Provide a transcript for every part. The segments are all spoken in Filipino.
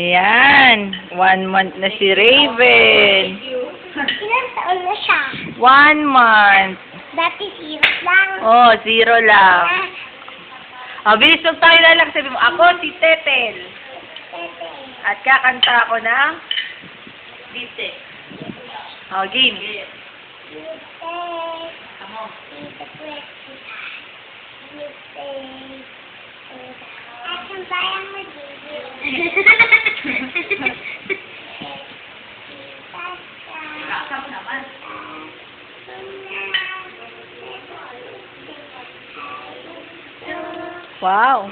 Ayan. 1 month na si Raven. Ilang taon na siya? 1 month. Dati 0 lang. Oh, 0 lang. Oh, bilis nung tayo na lang. Sabi mo, ako si Tetel. At kakanta ako ng Dite. Oh, game. At yung bayang mo Wow.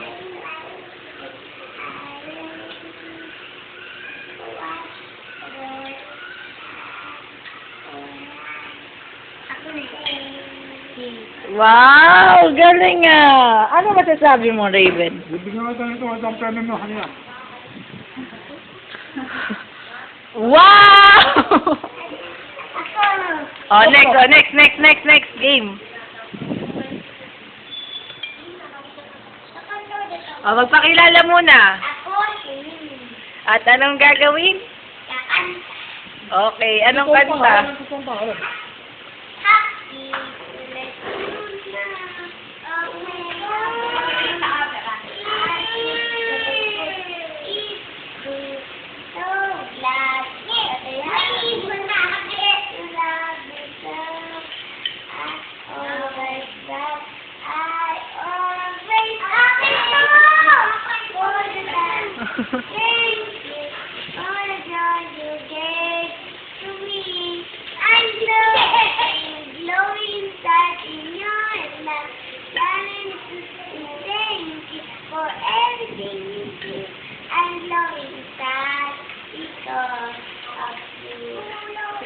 Wow, galing ah. Ano masasabi mo, Raven? Bibigyan ko tayo ito, ang premyo mo kanina. Wow! Oh, next game. Oh, magpakilala muna. At anong gagawin? Okay, anong kanta?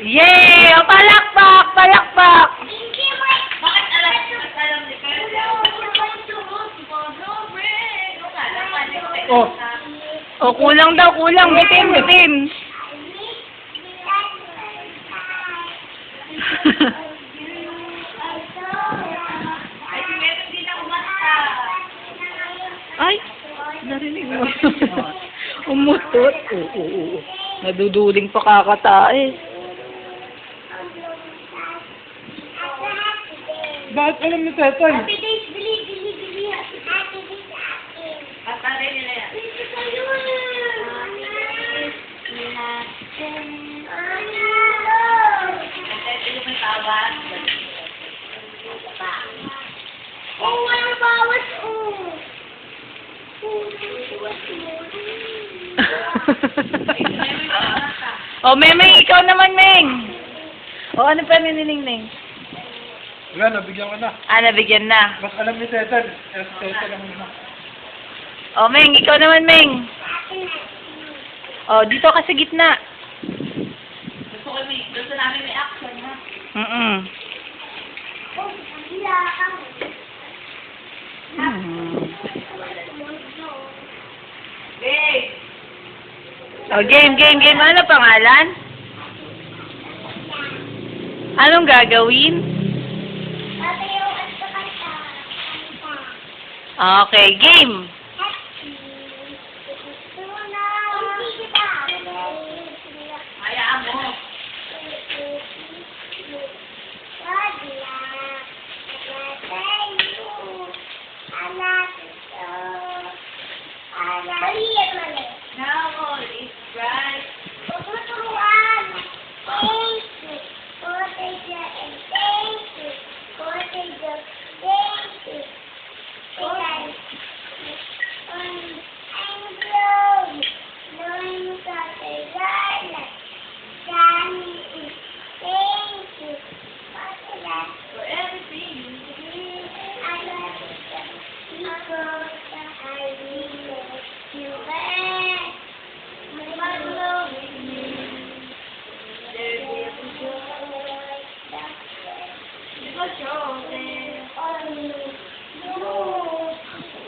Yay! O, palakpak! Palakpak! Oh, O, kulang daw, kulang. Bitim. Ay, narinig mo. Umutot. Oo. Naduduling pa kakatae. bakit alam ni Tetay? Happy days, bili. Happy days sa akin. At tatay nila yan. Tatay nila may tawad. Oh, walang bawas, oh. Oh, Memeng, ikaw naman, Meng. Oh, ano pa ni Ningning? Wala, nabigyan ko na. Ah, nabigyan na. Mas alam ni Tetay. Kaya si Tetay lang muna. Oh, Meng, ikaw naman, Meng. Oh, dito ka sa gitna. Gusto namin may action, ha? Mm-mm. Oh, hila ang. Hey! Oh, game. Ano pangalan? Anong gagawin? Tatay yung at kanta. Okay, game. Hayaan mo. Now all is bright. For everything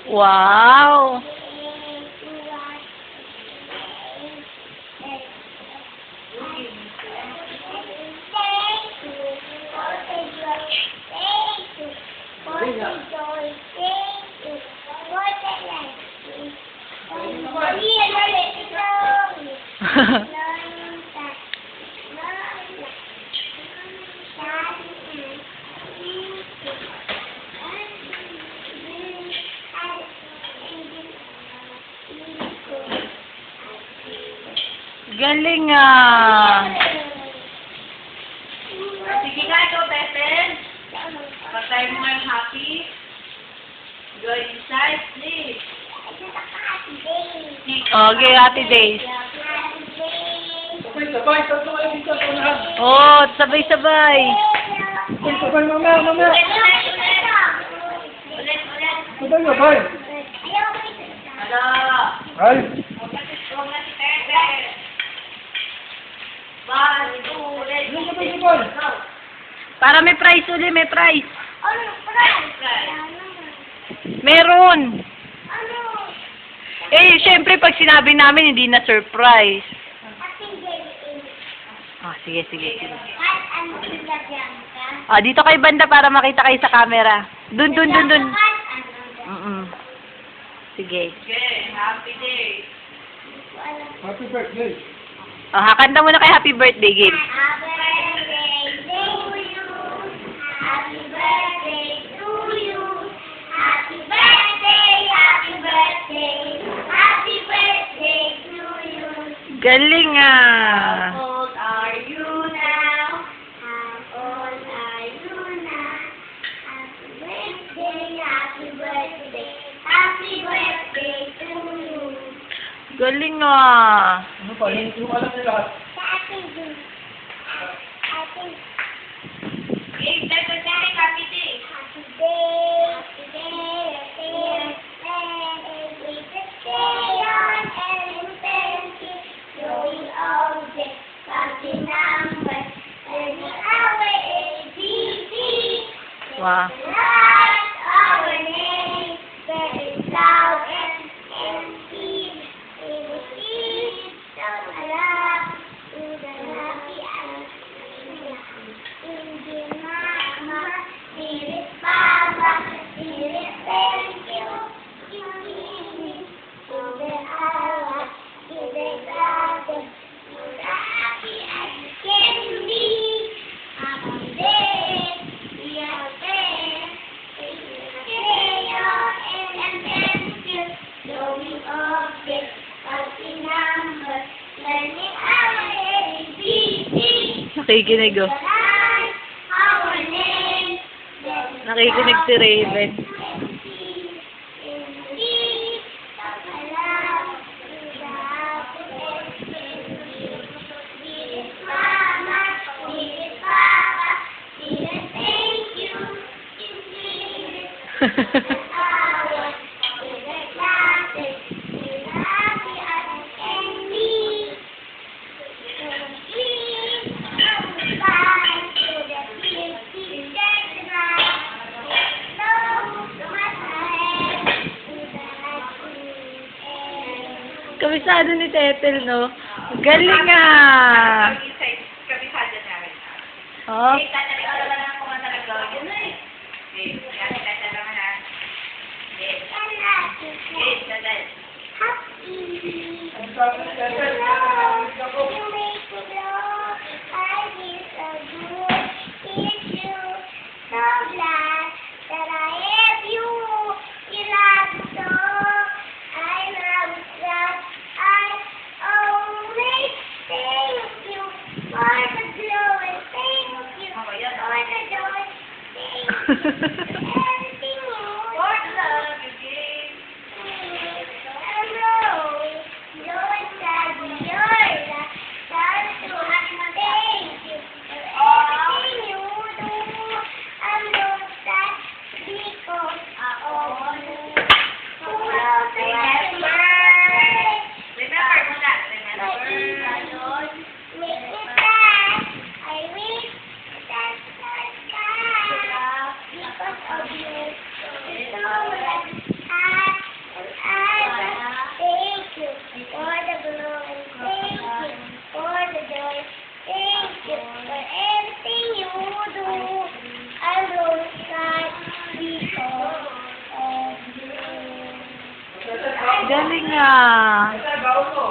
Wow. Thank you. Galing ah. Sige nga, ikaw, Teten. Patay mo nga yung happy. Go inside, please. Okay, happy days. Sabay, tatlo kayo dito sa unahan. Oh, sabay-sabay. Sabay, mamaya. Ulit. Sabay. Ano? Ay, Huwag na si Teten. One, two, let's sabay. go. Para may prize uli, may prize. Meron. Eh, syempre pag sinabi namin hindi na surprise. Ah, sige. Ah, dito kay banda para makita kayo sa camera. Dun. Sige. Okay, happy day. Happy birthday. Ah, kanta muna kay happy birthday, Gil. Galing ah. How old are you now? Galing ah. Ano pa, yung alam niyo lahat. Okay, Teten, happy day. Wow. Nakikinig oh. Nakikinig si Raven. Kabisado ni Tetel, no? Galing ah! Kabisado na rin. Oh. Okay, tatalik ka lang kung ano talaga. Yun na eh. Okay, yan, tatalik ka na. Okay, tatalik. Ang sabi ni Tete, ako. Galing ah! Tete, baon mo.